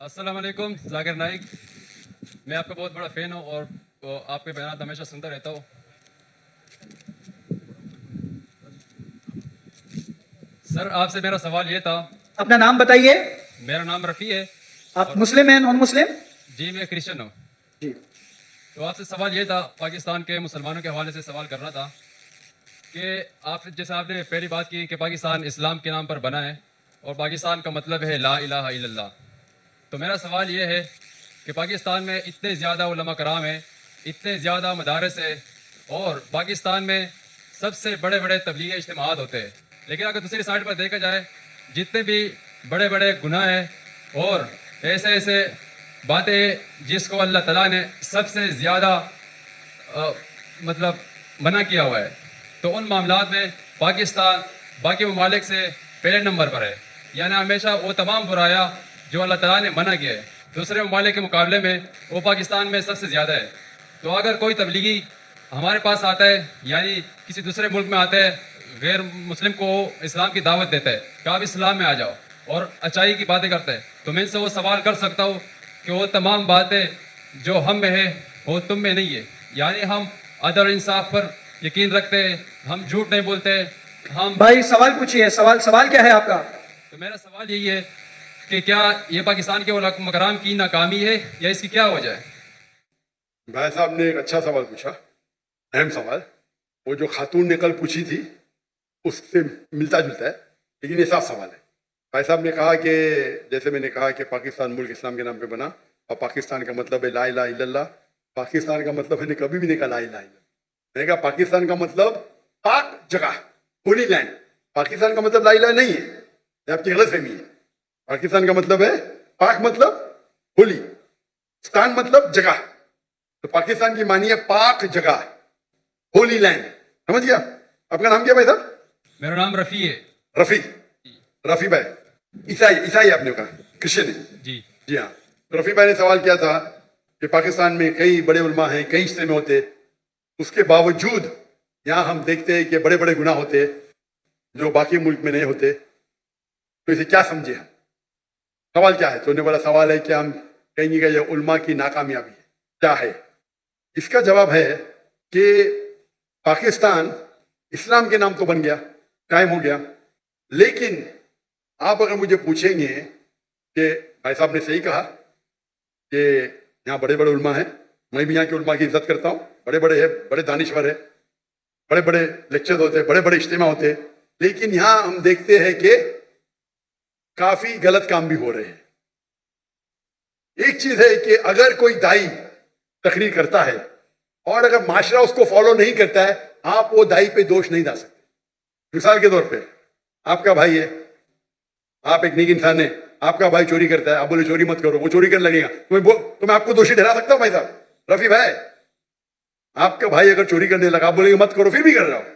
السلام علیکم. ذاکر نائک. میں آپ کا بہت بڑا فین ہوں اور آپ کے بیانات ہمیشہ سنتا رہتا ہوں. سر آپ سے میرا سوال یہ تھا. اپنا نام بتائیے. میرا نام رفیع ہے. آپ مسلم ہیں نان مسلم؟ جی میں کرسچن ہوں. جی. تو آپ سے سوال یہ تھا, پاکستان کے مسلمانوں کے حوالے سے سوال کرنا تھا کہ جیسے آپ نے پہلی بات کی کہ پاکستان اسلام کے نام پر بنا ہے اور پاکستان کا مطلب ہے لا الہ الا اللہ. تو میرا سوال یہ ہے کہ پاکستان میں اتنے زیادہ علماء کرام ہیں, اتنے زیادہ مدارس ہیں اور پاکستان میں سب سے بڑے بڑے تبلیغی اجتماعات ہوتے ہیں, لیکن اگر دوسری سائڈ پر دیکھا جائے جتنے بھی بڑے بڑے گناہ ہیں اور ایسے باتیں جس کو اللہ تعالیٰ نے سب سے زیادہ منع کیا ہوا ہے, تو ان معاملات میں پاکستان باقی ممالک سے پہلے نمبر پر ہے. یعنی ہمیشہ وہ تمام برایاں جو اللہ تعالیٰ نے منع کیا ہے دوسرے ممالک کے مقابلے میں وہ پاکستان میں سب سے زیادہ ہے. تو اگر کوئی تبلیغی ہمارے پاس آتا ہے, یعنی کسی دوسرے ملک میں آتا ہے, غیر مسلم کو اسلام کی دعوت دیتا ہے کہ آپ اسلام میں آ جاؤ اور اچائی کی باتیں کرتا ہے, تو میں ان سے وہ سوال کر سکتا ہوں کہ وہ تمام باتیں جو ہم میں ہے وہ تم میں نہیں ہے. یعنی ہم عدل اور انصاف پر یقین رکھتے ہیں, ہم جھوٹ نہیں بولتے, ہم بھائی سوال پوچھیے. سوال کیا ہے آپ کا؟ تو میرا سوال یہی ہے کہ کیا یہ پاکستان کے علماء کرام کی ناکامی ہے یا اس کی کیا وجہ ہے؟ بھائی صاحب نے ایک اچھا سوال پوچھا, اہم سوال. وہ جو خاتون نے کل پوچھی تھی اس سے ملتا جلتا ہے, لیکن یہ صاف سوال ہے. بھائی صاحب نے کہا کہ جیسے میں نے کہا کہ پاکستان ملک اسلام کے نام پہ بنا اور پاکستان کا مطلب ہے لا الہ الا اللہ. پاکستان کا مطلب ہے نے کبھی بھی نہیں کہا لا الہ الا اللہ. میں نے کہا پاکستان کا مطلب پاک جگہ, ہولی لینڈ. پاکستان کا مطلب لا الہ نہیں ہے, یہ آپ کی غلط فہمی ہے. پاکستان کا مطلب ہے پاک مطلب ہولی, ستان مطلب جگہ. تو پاکستان کی معنی ہے پاک جگہ, ہولی لینڈ. سمجھ گیا؟ آپ کا نام کیا بھائی صاحب؟ میرا نام رفیع ہے. رفیع بھائی عیسائی آپ نے کہا, کرسچن ہے. جی ہاں. رفیع بھائی نے سوال کیا تھا کہ پاکستان میں کئی بڑے علماء ہیں, کئی اجتماع ہوتے, اس کے باوجود یہاں ہم دیکھتے ہیں کہ بڑے بڑے گناہ ہوتے جو باقی ملک میں نہیں ہوتے. تو اسے کیا سمجھے ہم؟ سوال کیا ہے؟ تو نے بڑا سوال ہے کہ ہم کہیں گے کہ یہ علماء کی ناکامیابی ہے. کیا ہے اس کا جواب؟ ہے کہ پاکستان اسلام کے نام تو بن گیا, قائم ہو گیا, لیکن آپ اگر مجھے پوچھیں گے کہ بھائی صاحب نے صحیح کہا کہ یہاں بڑے بڑے علماء ہیں, میں بھی یہاں کے علماء کی عزت کرتا ہوں, بڑے بڑے ہیں, بڑے دانشور ہیں, بڑے بڑے لیکچر ہوتے, بڑے بڑے اجتماع ہوتے, لیکن یہاں ہم دیکھتے ہیں کہ کافی غلط کام بھی ہو رہے ہیں. ایک چیز ہے کہ اگر کوئی دائی تقریر کرتا ہے اور اگر معاشرہ اس کو فالو نہیں کرتا ہے, آپ وہ دائی پہ دوش نہیں ڈال سکتے. مثال کے طور پہ آپ کا بھائی ہے, آپ ایک نیک انسان ہے, آپ کا بھائی چوری کرتا ہے, آپ بولے چوری مت کرو, وہ چوری کرنے لگے گا, تو میں آپ کو دوشی ٹھہرا سکتا ہوں؟ بھائی صاحب رفیع بھائی, آپ کا بھائی اگر چوری کرنے لگا, آپ بولے گا مت کرو, پھر بھی کر رہا ہوں,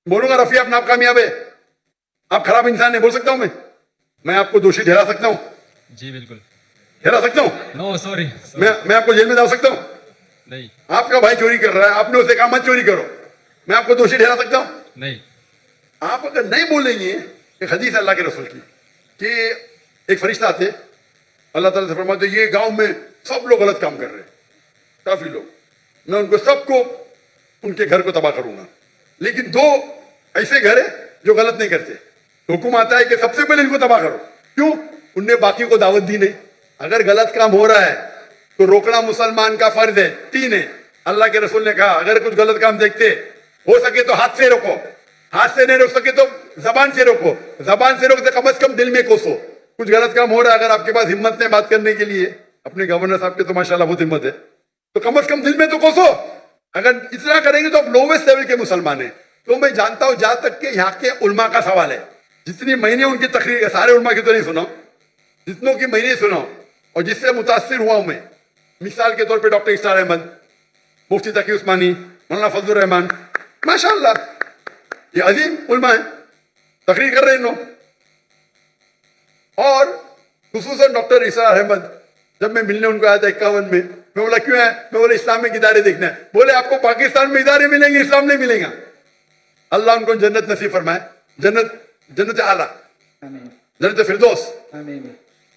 بولوں گا رفیع اپنا آپ کامیاب ہے, آپ خراب انسان ہے, بول سکتا ہوں میں آپ کو دوشی ٹھہرا سکتا ہوں؟ جی بالکل ٹھہرا سکتا ہوں. نو سوری میں آپ کو جیل میں ڈال سکتا ہوں؟ نہیں. آپ کا بھائی چوری کر رہا ہے, آپ نے اسے کہا مت چوری کرو, میں آپ کو دوشی ٹھہرا سکتا ہوں؟ نہیں. آپ اگر نہیں بولیں گے کہ حدیث اللہ کے رسول کی کہ ایک فرشتہ آتے, اللہ تعالیٰ سے فرماتے یہ گاؤں میں سب لوگ غلط کام کر رہے ہیں, کافی لوگ, میں ان کو سب کو ان کے گھر کو تباہ کروں گا, لیکن دو ایسے گھر ہیں جو غلط نہیں کرتے. حکم آتا ہے کہ سب سے پہلے ان کو تباہ کرو. کیوں؟ ان نے باقی کو دعوت دی نہیں. اگر غلط کام ہو رہا ہے تو روکنا مسلمان کا فرض ہے. 3 ہے. اللہ کے رسول نے کہا اگر کچھ غلط کام دیکھتے ہو سکے تو ہاتھ سے روکو, ہاتھ سے نہیں روک سکے تو زبان سے روکو, زبان سے روکتے کم از کم دل میں کوسو. کچھ غلط کام ہو رہا ہے, اگر آپ کے پاس ہمت نہیں بات کرنے کے لیے, اپنے گورنر صاحب کے تو ماشاءاللہ بہت ہمت ہے, تو کم از کم دل میں تو کوسو. اگر اتنا کریں گے تو آپ لوویسٹ لیول کے مسلمان ہیں. تو میں جانتا ہوں جہاں تک کہ یہاں کے علماء کا سوال ہے, جتنی میں نے ان کی تقریر, سارے علماء کی تو نہیں سنا, جتنوں کی میں نے سنا اور جس سے متاثر ہوا ہوں میں, مثال کے طور پہ ڈاکٹر اسرار احمد, مفتی تقی عثمانی, مولانا فضل الرحمان, ماشاءاللہ یہ عظیم علماء ہیں, تقریر کر رہے ہیں انہوں. اور خصوصاً ڈاکٹر اسرار احمد, جب میں ملنے ان کو آیا تھا 51 میں بولا کیوں ہے, میں بولا اسلامک ادارے دیکھنا ہے. بولے آپ کو پاکستان میں ادارے ملیں گے, اسلام نہیں ملے گا. اللہ ان کو جنت نصیب فرمائے, جنت اعلیٰ, جنت فردوس.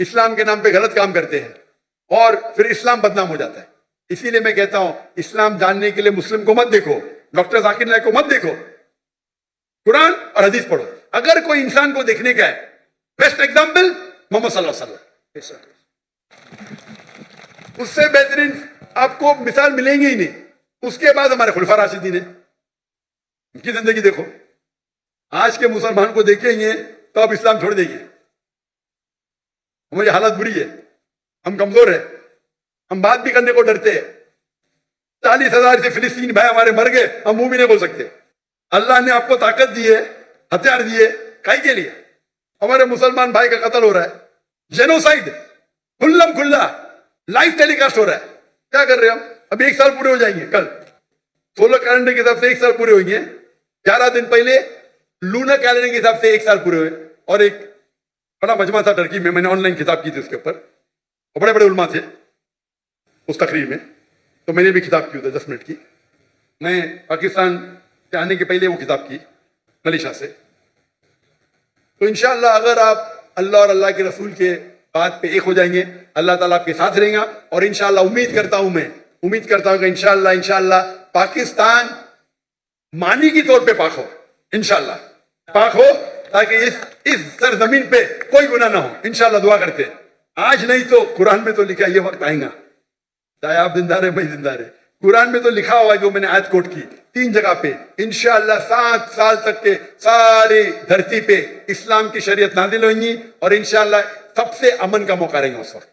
اسلام کے نام پہ غلط کام کرتے ہیں اور پھر اسلام بدنام ہو جاتا ہے. اسی لیے میں کہتا ہوں اسلام جاننے کے لیے مسلم کو مت دیکھو, ڈاکٹر ذاکر نائک کو مت دیکھو, قرآن اور حدیث پڑھو. اگر کوئی انسان کو دیکھنے کا ہے, بیسٹ ایگزامپل محمد صلی اللہ علیہ وسلم, اس سے بہترین آپ کو مثال ملیں گی ہی نہیں. اس کے بعد ہمارے خلفاء راشدین ہیں, ان کی زندگی دیکھو. آج کے مسلمان کو دیکھیں گے تو آپ اسلام چھوڑ دیں گے. ہماری حالت بری ہے, ہم کمزور ہیں, ہم بات بھی کرنے کو ڈرتے ہیں. 40,000 سے فلسطین بھائی ہمارے مر گئے, ہم منہ بھی نہیں بول سکتے. اللہ نے آپ کو طاقت دی ہے, ہتھیار دیے, کائی کے لیے؟ ہمارے مسلمان بھائی کا قتل ہو رہا ہے, جینوسائیڈ کھلم کھلا لائیو ٹیلی کاسٹ ہو رہا ہے. کیا کر رہے ہیں ہم؟ ابھی 1 سال پورے ہو جائیں گے کل, 16 کیلنڈر کے حساب سے 1 سال پورے ہوئیں گے. 11 دن پہلے لونر کیلنڈر کے حساب سے 1 سال پورے ہوئے. اور ایک بڑا مجمع تھا ٹرکی میں نے آن لائن کتاب کی تھی اس کے اوپر, اور بڑے بڑے علماء تھے اس تقریر میں, تو میں نے بھی کتاب کی ادھر 10 منٹ کی. میں پاکستان سے آنے کے پہلے وہ کتاب کی ملیشیا سے. تو انشاءاللہ اگر آپ اللہ اور اللہ کے رسول کے بات پہ ایک ہو جائیں گے, اللہ تعالیٰ آپ کے ساتھ رہیں گا. اور انشاءاللہ امید کرتا ہوں کہ انشاءاللہ پاکستان مانی کی طور پہ پاک ہو, انشاءاللہ پاک ہو, تاکہ اس سرزمین پہ کوئی گناہ نہ ہو. انشاءاللہ دعا کرتے ہیں. آج نہیں تو قرآن میں تو لکھا یہ وقت آئے گا, چاہے آپ زندہ رہے میں زندہ رہے, قرآن میں تو لکھا ہوا جو میں نے آیت کوٹ کی 3 جگہ پہ, انشاءاللہ 7 سال تک کے ساری دھرتی پہ اسلام کی شریعت نازل ہوئیں گی, اور انشاءاللہ سب سے امن کا موقع رہیں گا اس وقت.